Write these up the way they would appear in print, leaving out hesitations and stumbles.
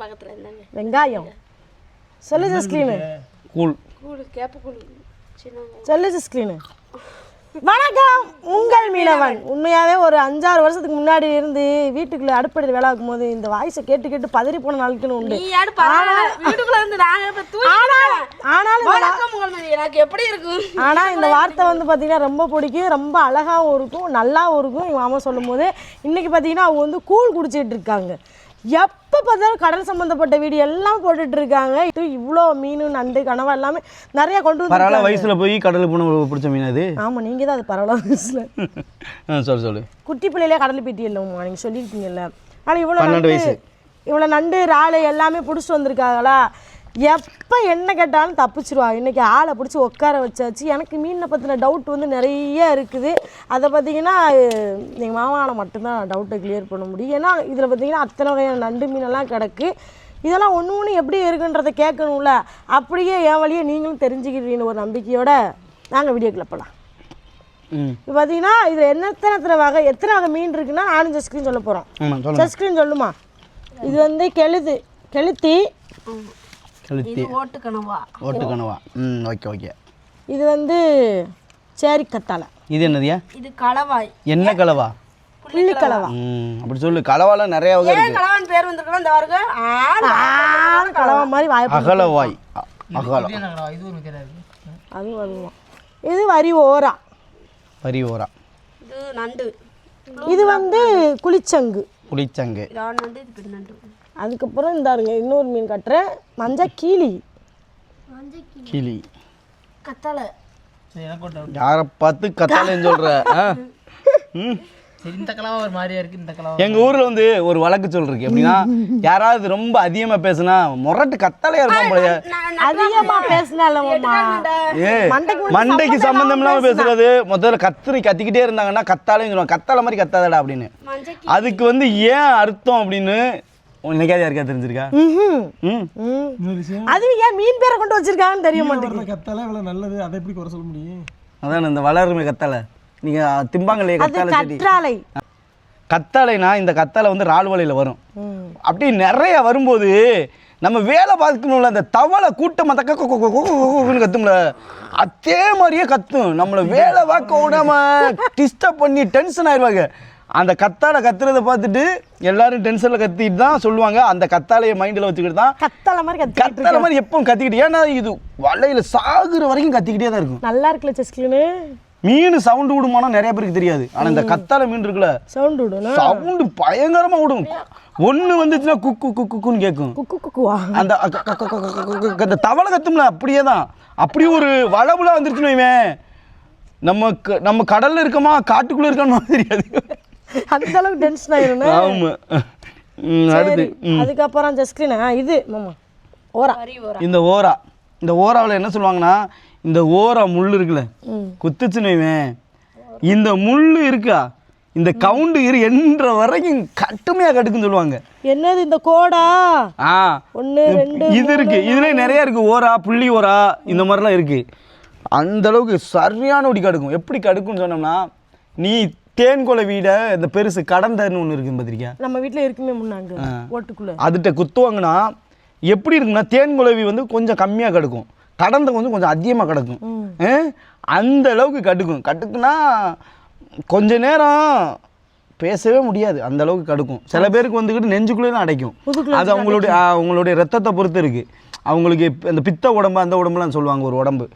பக்கத்துல இருந்தாங்க வெங்காயம் சொல்லு ஜஸ்கிரீனு கூழ் கேப்ப கூழ் சொல்லு ஜஸ்கிரீனு வணக்கம் உங்கள் மீனவன். உண்மையாகவே ஒரு 5-6 வருஷத்துக்கு முன்னாடி இருந்து வீட்டுக்குள்ளே அடுப்படியில் வேலை ஆகும் போது இந்த வாய்ஸை கேட்டு கேட்டு பதறி போன நாளுக்குன்னு உண்டு. எனக்கு எப்படி இருக்கும். ஆனால் இந்த வார்த்தை வந்து பார்த்தீங்கன்னா ரொம்ப பிடிக்கும், ரொம்ப அழகாகவும் இருக்கும், நல்லாவும் இருக்கும். எங்கள் மாமா சொல்லும் போது இன்றைக்கி பார்த்தீங்கன்னா அவங்க வந்து கூழ் குடிச்சிட்டு இருக்காங்க. எப்போ பார்த்தாலும் கடல் சம்மந்தப்பட்ட வீடியோ எல்லாம் போட்டுட்டு இருக்காங்க. இவ்வளோ மீன் நண்டு கனவா எல்லாமே நிறைய கொண்டு வந்து பரவாயில்ல. வயசுல போய் கடலுக்கு போன பிடிச்ச மீன் அது. ஆமாம், நீங்கள் தான் அது பரவாயில்ல வயசில் சொல்லு குட்டி பிள்ளையிலே கடல் பீட்டி இல்லைம்மா, நீங்கள் சொல்லியிருக்கீங்கல்ல. ஆனால் இவ்வளோ நண்டு இறால் எல்லாமே பிடிச்சிட்டு வந்திருக்காங்களா. எப்போ என்ன கேட்டாலும் தப்பிச்சிருவாங்க. இன்றைக்கி ஆளை பிடிச்சி உட்கார வச்சாச்சு. எனக்கு மீனை பற்றின டவுட் வந்து நிறைய இருக்குது. அதை பார்த்திங்கன்னா எங்கள் மாமாவில் மட்டும்தான் டவுட்டை கிளியர் பண்ண முடியும். ஏன்னா இதில் பார்த்திங்கன்னா அத்தனை வகையான நண்டு மீனெல்லாம் கிடக்கு. இதெல்லாம் ஒன்று ஒன்று எப்படி இருக்குன்றதை கேட்கணும்ல. அப்படியே என் வழியே நீங்களும் தெரிஞ்சுக்கிறீங்கன்னு ஒரு நம்பிக்கையோடு நாங்கள் வீடியோக்குள்ள போகலாம். இப்போ பார்த்தீங்கன்னா இதில் எத்தனை வகை மீன் இருக்குன்னா நானும் ஜஸ்கிரீன் சொல்ல போகிறோம். ஜஸ்கிரீன் சொல்லுமா. இது வந்து கெளுத்தி ஓட்டுக்கணவா. ஓகே. இது வந்து சேரி கத்தாழை. இது என்னதுயா? இது கலவாய். என்ன கலவா? புள்ளி கலவா. அப்படி சொல்லு. கலவால நிறைய வகை இருக்கு. கலவான் பேர் வந்திருக்கா இந்த வாருக்கு. கலவா மாதிரி வாய். அகலவாய். அகலம். அது வருமா. இது வரி ஓரா. இது நண்டு. இது வந்து குளிச்சங்கு. நண்டு இது பெரிய நண்டு. அதுக்கப்புறம் இந்தாருங்க இன்னொரு மீன் கட்டுறேன். மஞ்சள் கிளி. கத்தாழை. யாரை பார்த்து கத்தாழைன்னு சொல்ற? எங்க ஊர்ல வந்து ஒரு வழக்கு சொல்றேன். எப்படின்னா யாராவது ரொம்ப அதிகமா பேசுனா முரட்டு கத்தாழையா இருக்கும் போல. அதிகமா பேசினாலம்மா மண்டைக்கு சம்பந்தம் இல்லாம பேசுறது. முதல்ல கத்திக்கிட்டே இருந்தாங்கன்னா கத்தாழைன்னு சொல்லுவாங்க. கத்தாழை மாதிரி கத்தாதடா அப்படின்னு. அதுக்கு வந்து ஏன் அர்த்தம் அப்படின்னு உனக்காவது யாருக்கா தெரிஞ்சிருக்கா? அது ஏன் மீன் பேரை கொண்டு வச்சிருக்காங்கன்னு தெரிய மாட்டேங்குது. கத்தாழை இவ்வளவு நல்லது, அதை எப்படி குறை சொல்ல முடியும்? அதான் இந்த வளருமே கத்தாழை. நீங்க திம்பாங்களே கத்தாழைனா இந்த கத்தாழை வந்து ரால் வலையில வரும். அப்படி நிறைய வரும்போது நம்ம வேலை பார்க்கணும்ல. அந்த தவளை கூட்டமா தக்கன்னு கத்தும்ல, அதே மாதிரியே கத்தும். நம்மள வேலை பார்க்க விடாம டிஸ்டர்ப் பண்ணி டென்ஷன் ஆயிடுவாங்க. அந்த கத்தாழை கத்துறதை பார்த்துட்டு எல்லாரும் டென்ஷனில் கத்திட்டு தான் சொல்லுவாங்க. அந்த கத்தாழையை மைண்டில் வச்சுக்கிட்டு தான் கத்தாழை மாதிரி எப்பவும் கத்திக்கிட்டு. ஏன்னா இது வலையில் சாகுற வரைக்கும் கத்திக்கிட்டே தான் இருக்கும். நல்லா இருக்குல்ல செஸ்கிலு. மீன் சவுண்டு விடுமானா நிறைய பேருக்கு தெரியாது. ஆனால் இந்த கத்தாழை மீன் இருக்குல்ல, சவுண்டு பயங்கரமாக விடும். ஒன்று வந்துச்சுன்னா குக்கு குக்குன்னு கேட்கும். அந்த தவளை கத்தும்ல அப்படியே தான். அப்படியே ஒரு வளவுல வந்துருச்சுன்னு வைவேன், நம்ம கடல்ல இருக்கமா காட்டுக்குள்ள இருக்கமா தெரியாது. அந்த அளவுக்கு டென்ஷன் ஆயிரும். ஆமா. அடுத்து அதுக்கப்புறம் ஜஸ்கிரீன் இது மாமா ஓரா. இந்த ஓராவில் என்ன சொல்லுவாங்கன்னா, இந்த ஓரா முள் இருக்குல்ல, குத்துச்சுன்னு வைவேன், இந்த முள் இருக்கா இந்த கவுண்டு என்ற வரைக்கும் கட்டுமையா கட்டுக்குன்னு சொல்லுவாங்க. என்னது இந்த கோடா? 1 2 இது இருக்கு. இதுல நிறைய இருக்கு. ஓரா, புள்ளி ஓரா, இந்த மாதிரிலாம் இருக்கு. அந்த அளவுக்கு சரியான ஒடி கடுக்கும். எப்படி கடுக்குன்னு சொன்னோம்னா, நீ தேன்கொலை வீட இந்த பெருசு கடந்தன்னு ஒன்று இருக்கு பார்த்திருக்கியா? நம்ம வீட்டில் இருக்குமே முன்னாங்க ஓட்டுக்குள்ள. அதுகிட்ட குத்துவாங்கன்னா எப்படி இருக்குன்னா, தேன்குலவி வந்து கொஞ்சம் கம்மியாக கடுக்கும், கடந்த கொஞ்சம் அதிகமாக கிடக்கும். அந்த அளவுக்கு கடுக்குன்னா கொஞ்ச நேரம் பேசவே முடியாது, அந்த அளவுக்கு கடுக்கும். சில பேருக்கு வந்துக்கிட்டு நெஞ்சுக்குள்ளே அடைக்கும். அது அவங்களுடைய ரத்தத்தை பொறுத்து இருக்கு. அவங்களுக்கு அந்த பித்த உடம்பு அந்த உடம்புலாம் சொல்லுவாங்க. ஒரு உடம்பு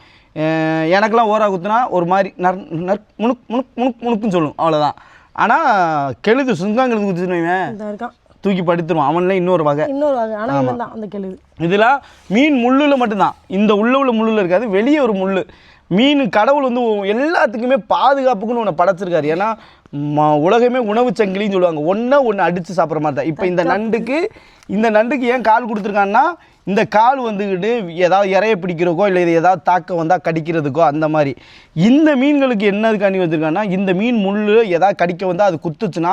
எனக்கெல்லாம் ஓரா குத்துனா ஒரு மாதிரி முணுக்குன்னு சொல்லும், அவ்வளோதான். ஆனால் கெழுது சுங்காங்கெழுது குத்துச்சுன்னு தூக்கி படுத்துருவான். அவன்லாம் இன்னொரு வகை. இதெல்லாம் மீன் முள்ளில் மட்டும்தான். இந்த உள்ள முள்ளில் இருக்காது, வெளியே ஒரு முள். மீன் கடவுள் வந்து எல்லாத்துக்குமே பாதுகாப்புக்குன்னு ஒன்று படைச்சிருக்காரு. ஏன்னா உலகமே உணவு சங்கிலின்னு சொல்லுவாங்க. ஒன்று அடித்து சாப்பிட்ற மாதிரி தான். இப்போ இந்த நண்டுக்கு ஏன் கால் கொடுத்துருக்காங்கன்னா, இந்த கால் வந்துக்கிட்டு ஏதாவது இறைய பிடிக்கிறதுக்கோ இல்லை இது ஏதாவது தாக்கம் வந்தால் கடிக்கிறதுக்கோ அந்த மாதிரி. இந்த மீன்களுக்கு என்னதுக்காண்டி வச்சுருக்காங்கன்னா, இந்த மீன் முள் ஏதாவது கடிக்க வந்தால் அது குத்துச்சுன்னா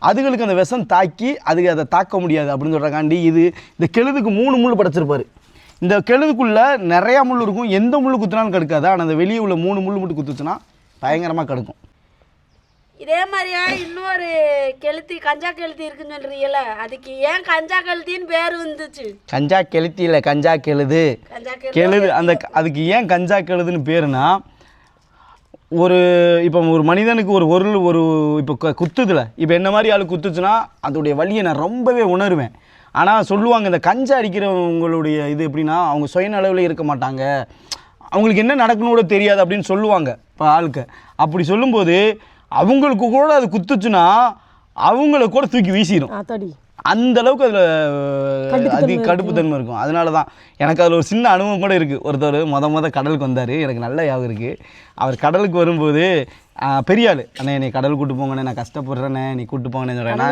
அதுகளுக்கு அந்த விஷம் தாக்கி அதுக்கு அதை தாக்க முடியாது அப்படின்னு சொல்கிறக்காண்டி இந்த கெழுதுக்கு 3 முள் படைச்சிருப்பார். இந்த கெழுதுக்குள்ளே நிறையா முள் இருக்கும். எந்த முள் குத்துனாலும் கடுக்காது. ஆனால் அந்த வெளியே உள்ள 3 முள் மட்டும் குத்துச்சுன்னா பயங்கரமாக கடுக்கும். இதே மாதிரியா இன்னொரு கெளுத்தி கஞ்சா கெளுத்தி இருக்குன்னு சொல்றீங்கல்ல, அதுக்கு ஏன் கஞ்சா கெளுத்தின்னு பேர் வந்துச்சு? கஞ்சா கெளுத்தி இல்லை, கஞ்சா கெழுது. கஞ்சா கெழுது அதுக்கு ஏன் கஞ்சா கெழுதுன்னு பேருனா, இப்போ ஒரு மனிதனுக்கு ஒரு இப்போ குத்துதுல, இப்போ என்ன மாதிரி ஆள் குத்துச்சுன்னா அதோடைய வலியை நான் ரொம்பவே உணர்வேன். ஆனால் சொல்லுவாங்க இந்த கஞ்சா அடிக்கிறவங்களுடைய இது எப்படின்னா, அவங்க சுயநலவில் இருக்க மாட்டாங்க, அவங்களுக்கு என்ன நடக்கணும் கூட தெரியாது அப்படின்னு சொல்லுவாங்க. இப்போ ஆளுக்கு அப்படி சொல்லும்போது அவங்களுக்கு கூட அது குத்துச்சுன்னா அவங்கள கூட தூக்கி வீசிடும். அந்த அளவுக்கு அதில் கடுப்புத்தன்மை இருக்கும். அதனால தான் எனக்கு அதில் ஒரு சின்ன அனுபவம் கூட இருக்குது. ஒருத்தர் முத கடலுக்கு வந்தார், எனக்கு நல்ல ஞாபகம் இருக்குது. அவர் கடலுக்கு வரும்போது பெரிய ஆள், அண்ணே என்னை கடலுக்கு கூட்டு போங்கண்ணே, நான் கஷ்டப்படுறேண்ணே, நீ கூட்டு போங்கண்ணே சொல்கிறேன்.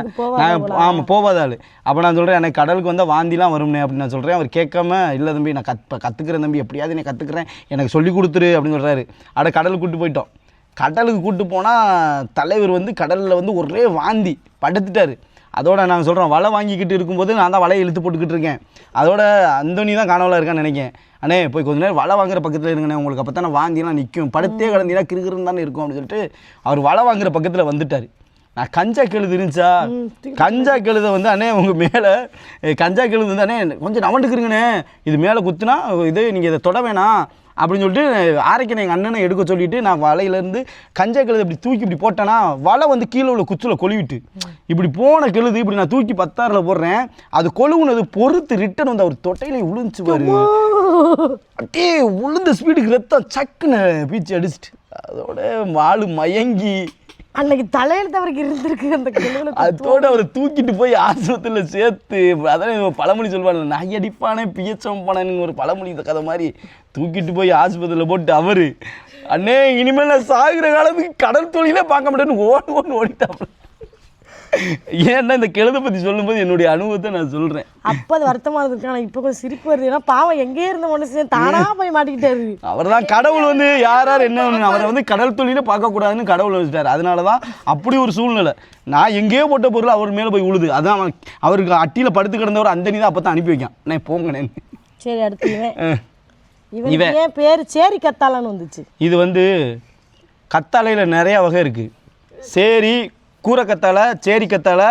நான் ஆமாம் போகாத ஆள். அப்போ நான் சொல்கிறேன் எனக்கு கடலுக்கு வந்தால் வாந்திலாம் வரும்னே அப்படின்னு நான் சொல்கிறேன். அவர் கேட்காம இல்லை தம்பி நான் கற்றுக்கிறேன் தம்பி, எப்படியாவது நான் கற்றுக்குறேன், எனக்கு சொல்லி கொடுத்துரு அப்படின்னு சொல்கிறாரு. அட கடலுக்கு கூப்பிட்டு போயிட்டோம். கடலுக்கு கூப்பிட்டு போனால் தலைவர் கடலில் ஒரே வாந்தி படுத்துட்டார். அதோட நாங்கள் சொல்கிறோம் வலை வாங்கிக்கிட்டு இருக்கும்போது நான் தான் வலையை இழுத்து போட்டுக்கிட்டு இருக்கேன். அதோட அந்தோனி தான் காணவலாக இருக்கான்னு நினைக்கிறேன். அண்ணே போய் கொஞ்சம் நேரம் வலை வாங்குற பக்கத்தில் இருங்கண்ணே, உங்களுக்கு அப்போ தானே வாந்திலாம் நிற்கும், படுத்தே கிடந்தீங்கன்னா கிருகிருன்னு தானே இருக்கும் அப்படின்னு சொல்லிட்டு அவர் வலை வாங்குற பக்கத்தில் வந்துட்டார். நான் கஞ்சா கெழுது இருந்துச்சா, கஞ்சா கெழுதை அண்ணே உங்கள் மேலே கஞ்சா கெழுது அண்ணே கொஞ்சம் நவண்டுக்குறீங்கண்ணே, இது மேலே குத்துனா இது நீங்கள் இதை தொட வேணாம் அப்படின்னு சொல்லிட்டு ஆரைக்கனை எங்கள் அண்ணனை எடுக்க சொல்லிவிட்டு நான் வலையிலேருந்து கஞ்சா கெழுது இப்படி தூக்கி இப்படி போட்டேன்னா வலை கீழே உள்ள குச்சில் கொழுவிட்டு இப்படி போன கெழுது இப்படி நான் தூக்கி 10 போடுறேன். அது கொழுவுனது பொறுத்து ரிட்டன் அவர் தொட்டையிலே விழுந்துச்சு பாரு. அப்படியே உளுந்த ஸ்பீடுக்கு ரத்தம் சக்குன்னு பீச்சு அடிச்சுட்டு அதோட மாலு மயங்கி அன்னைக்கு தலையில் தவறுக்கு இருந்திருக்கு அந்த கெழுவுல. அதோட அவரை தூக்கிட்டு போய் ஆஸ்பத்திரியில் சேர்த்து, அதான் பழமொழி சொல்லுவாங்க, நாய் அடிப்பானே பியச்சம்பானு ஒரு பழமொழி கதை மாதிரி தூக்கிட்டு போய் ஆஸ்பத்திரியில் போட்டு அவர் அண்ணே இனிமேல் நான் சாகுற காலத்துக்கு கடல் தொழிலே பார்க்க மாட்டேன்னு ஓடிட்டாப்புல. ஏன்னா இந்த கெழுதை பற்றி சொல்லும்போது என்னுடைய அனுபவத்தை நான் சொல்கிறேன். அப்போ அது வருத்தமானது இருக்கு. ஆனால் இப்போ கொஞ்சம் சிரிப்பு வருது. ஏன்னா பாவம் எங்கேயே இருந்த மனுஷன் தானாக போய் மாட்டிக்கிட்டாரு. அவர் தான் கடவுள் யார் என்ன அவரை கடல் தொழிலே பார்க்கக்கூடாதுன்னு கடவுள் வச்சுட்டார். அதனால தான் அப்படி ஒரு சூழ்நிலை. நான் எங்கேயோ போட்ட பொருள் அவர் மேலே போய் உழுது. அதான் அவருக்கு அட்டியில் படுத்து கிடந்தவர் அந்தனி தான் அப்போ தான் அனுப்பி வைக்கான், நான் போங்கண்ணே. சரி, அடுத்து இவன் ஏன் பேர் சேரி கத்தாழைன்னு வந்துச்சு? இது கத்தாழையில் நிறையா வகை இருக்குது. சேரி, கூரை கத்தாழை, சேரி கத்தாழை,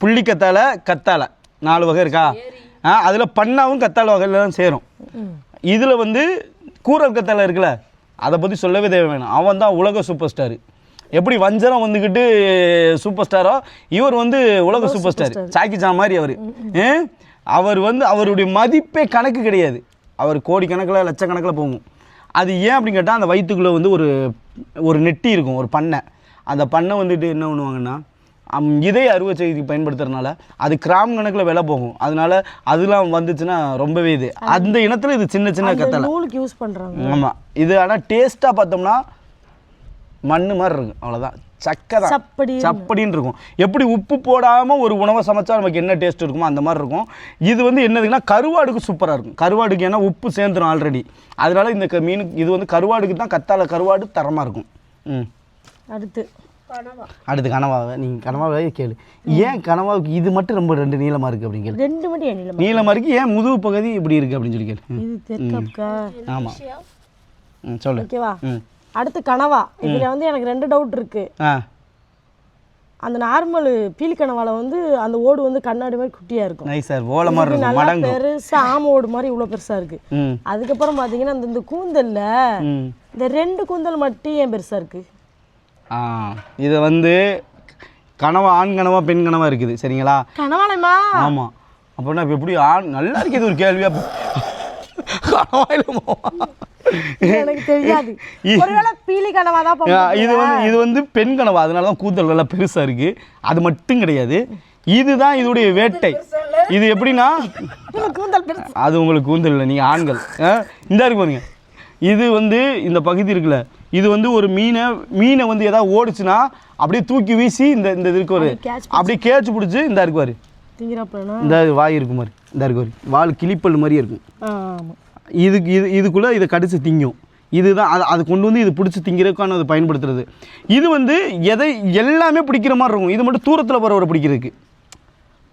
புள்ளி கத்தாழை, கத்தாழை 4 வகை இருக்கா? அதில் பண்ணாவும் கத்தாழை வகையில் தான் சேரும். இதில் கூரை கத்தாழை இருக்குல்ல, அதை பற்றி சொல்லவே தேவை வேணும். அவன் தான் உலக சூப்பர் ஸ்டாரு. எப்படி வஞ்சரம் வந்துக்கிட்டு சூப்பர் ஸ்டாரோ இவர் உலக சூப்பர் ஸ்டார். சாக்கி சான் மாதிரி அவர் அவருடைய மதிப்பே கணக்கு கிடையாது. அவர் கோடி கணக்கில் லட்சக்கணக்கில் போகும். அது ஏன் அப்படின்னு கேட்டால் அந்த வயிற்றுக்குள்ளே ஒரு நெட்டி இருக்கும், ஒரு பண்ணை. அந்த பண்ணை என்ன பண்ணுவாங்கன்னா இதே அறுவை சிகிச்சைக்கு பயன்படுத்துறதுனால அது கிராம் கணக்கில் விலை போகும். அதனால அதெல்லாம் வந்துச்சுன்னா ரொம்பவே அந்த இனத்தில் இது சின்ன சின்ன கத்தாழை யூஸ் பண்ணுறாங்க. ஆமாம், இது ஆனால் டேஸ்ட்டாக பார்த்தோம்னா மண்ணு மாதிரி இருக்கும், அவ்வளோதான். சக்கை தான் சப்படின்னு இருக்கும். எப்படி உப்பு போடாமல் ஒரு உணவை சமைச்சா நமக்கு என்ன டேஸ்ட் இருக்குமோ அந்த மாதிரி இருக்கும். இது என்னதுன்னா கருவாடுக்கு சூப்பராக இருக்கும். கருவாடுக்கு ஏன்னா உப்பு சேர்ந்துடும் ஆல்ரெடி. அதனால இந்த மீனுக்கு இது கருவாடுக்கு தான் கத்தாழை கருவாடு தரமாக இருக்கும். அடுத்து கனவாவை நீங்கள் கனவாவே கேளு. ஏன் கனவாவுக்கு இது மட்டும் ரொம்ப 2 நீளமாக இருக்குது அப்படின்னு கேளு. 2 மட்டும் நீளமாக இருக்குது, ஏன் முதுகு பகுதி இப்படி இருக்குது அப்படின்னு சொல்லி கேளு. ஆமாம், சொல்லு. ஓகேவா? அடுத்து கனவா. இதில் எனக்கு 2 டவுட் இருக்குது. அந்த நார்மல் பீலி கனவால அந்த ஓடு கண்ணாடி மாதிரி குட்டியாக இருக்கும். நைஸாக ஓலை மாதிரி இருக்கும், மடங்கு பெருசாக ஆம ஓடு மாதிரி இவ்வளோ பெருசாக இருக்குது. அதுக்கப்புறம் பார்த்தீங்கன்னா இந்த கூந்தலில் இந்த 2 கூந்தல் மட்டும் ஏன் பெருசாக இருக்குது? இது கனவா ஆண் கனவா பெண் கனவா இருக்குது, சரிங்களா? கனவாலைமா? ஆமாம். அப்படின்னா இப்போ எப்படி ஆண் நல்லா இருக்குது, இது ஒரு கேள்வியாக கனவாயிலுமா எனக்கு தெரியாது. ஒருவேளை பீலி கனவா தான். இது பெண் கனவா, அதனால தான் கூந்தல் நல்லா பெருசாக இருக்குது. அது மட்டும் கிடையாது, இதுதான் இதோடைய வேட்டை. இது எப்படின்னா அது உங்களுக்கு கூந்தல் இல்லை, நீங்கள் ஆண்கள் இந்த இருக்கு பாருங்க. இது இந்த பகுதி இருக்குல்ல, இது ஒரு மீனை ஏதாவது ஓடிச்சுன்னா அப்படியே தூக்கி வீசி இந்த இருக்கு ஒரு அப்படியே கேட்ச் பிடிச்சி இந்த இருக்குவார், இந்த வாய் இருக்கும் மாதிரி, இந்த இருக்குவார் வால் கிளிப்பல் மாதிரியே இருக்கும். இதுக்குள்ளே இதை கடிச்சு திங்கும். இதுதான் அது கொண்டு இது பிடிச்சி திங்கிறதுக்கான அது பயன்படுத்துறது. இது எதை எல்லாமே பிடிக்கிற மாதிரி இருக்கும். இது மட்டும் தூரத்தில் போகிறவரை பிடிக்கிறதுக்கு.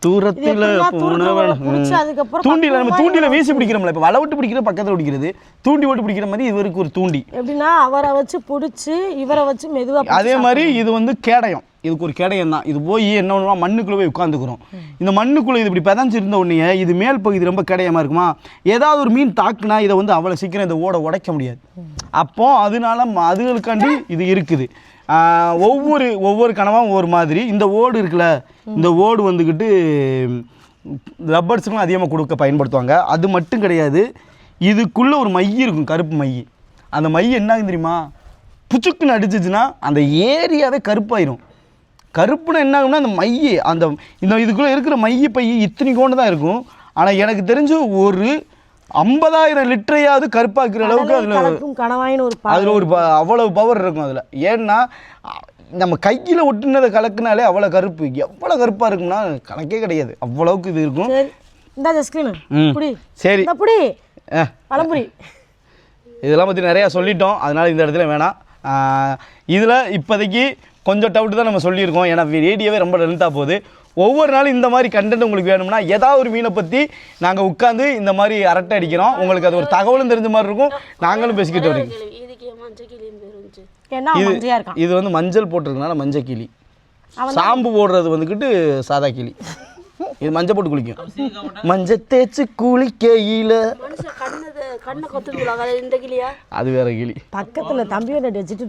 தூரத்தில் போனவன் பிடிச்சி அதுக்கப்புறம் தூண்டில நம்ம தூண்டில வீசி பிடிக்கிறோம்ல இப்போ வலை விட்டு பிடிக்கிற பக்கத்தில் பிடிக்கிறது தூண்டி விட்டு பிடிக்கிற மாதிரி இவருக்கு ஒரு தூண்டி எப்படின்னா அவரை வச்சு பிடிச்சி இவரை வச்சு மெதுவாக அதே மாதிரி இது வந்து கேடயம் இதுக்கு ஒரு கேடயம் தான் இது போய் என்ன பண்ணுவா மண்ணுக்குள்ளே போய் உட்காந்துக்கிறோம் இந்த மண்ணுக்குள்ளே இது இப்படி பிதஞ்சிருந்த உடனே இது மேல் பகுதி ரொம்ப கேடயமாக இருக்குமா ஏதாவது ஒரு மீன் தாக்குனா இதை வந்து அவ்வளோ சீக்கிரம் இதை உடைக்க முடியாது அப்போ அதனால அதுகளுக்காண்டி இது இருக்குது ஒவ்வொரு கனவாவும் ஒவ்வொரு மாதிரி இந்த ஓடு இருக்குல்ல இந்த ஓடு வந்துக்கிட்டு ரப்பர்ஸுக்கும் அதிகமாக கொடுக்க பயன்படுத்துவாங்க அது மட்டும் கிடையாது இதுக்குள்ளே ஒரு மை இருக்கும் கருப்பு மை அந்த மை என்ன ஆகும் தெரியுமா புச்சுக்குன்னு அடிச்சிச்சுன்னா அந்த ஏரியாவே கருப்பாயிரும் கருப்புனா என்ன ஆகும்னா அந்த மைய இந்த இதுக்குள்ளே இருக்கிற மைய பை இத்தனை கொண்டு தான் இருக்கும் ஆனால் எனக்கு தெரிஞ்சு ஒரு 50,000 லிட்டரையாவது கருப்பாக்குற அளவுக்கு அதில் ஒரு அவ்வளவு பவர் இருக்கும் அதில் ஏன்னா நம்ம கையில் ஒட்டுனதை கலக்குனாலே அவ்வளோ கருப்பு எவ்வளோ கருப்பாக இருக்கும்னா கணக்கே கிடையாது அவ்வளவுக்கு இது இருக்கும் சரி பழம்புரி இதெல்லாம் பற்றி நிறையா சொல்லிட்டோம் அதனால் இந்த இடத்துல வேணாம் இதில் இப்போதைக்கு கொஞ்சம் டவுட்டு தான் நம்ம சொல்லியிருக்கோம் ஏன்னா ரேடியோவே ரொம்ப லென்த்தாக போகுது ஒவ்வொரு நாளும் இந்த மாதிரி கண்டென்ட் உங்களுக்கு வேணும்னா ஏதாவது ஒரு மீனை பற்றி நாங்கள் உட்காந்து இந்த மாதிரி அரட்டை அடிக்கிறோம் உங்களுக்கு அது ஒரு தகவலும் தெரிஞ்ச மாதிரி இருக்கும் நாங்களும் பேசிக்கிட்டு வரோம் இது வந்து மஞ்சள் போட்டிருக்கனால மஞ்சள் கிளி சாம்பு போடுறது வந்துக்கிட்டு சாதா கிளி இது மஞ்சள் போட்டு குளிக்கும் மஞ்சள் தேய்ச்சி குளிக்கையில கண்ணை கொத்துங்களா இந்த கிளியா அது வேற கிளி பக்கத்தில் தம்பி வச்சுட்டு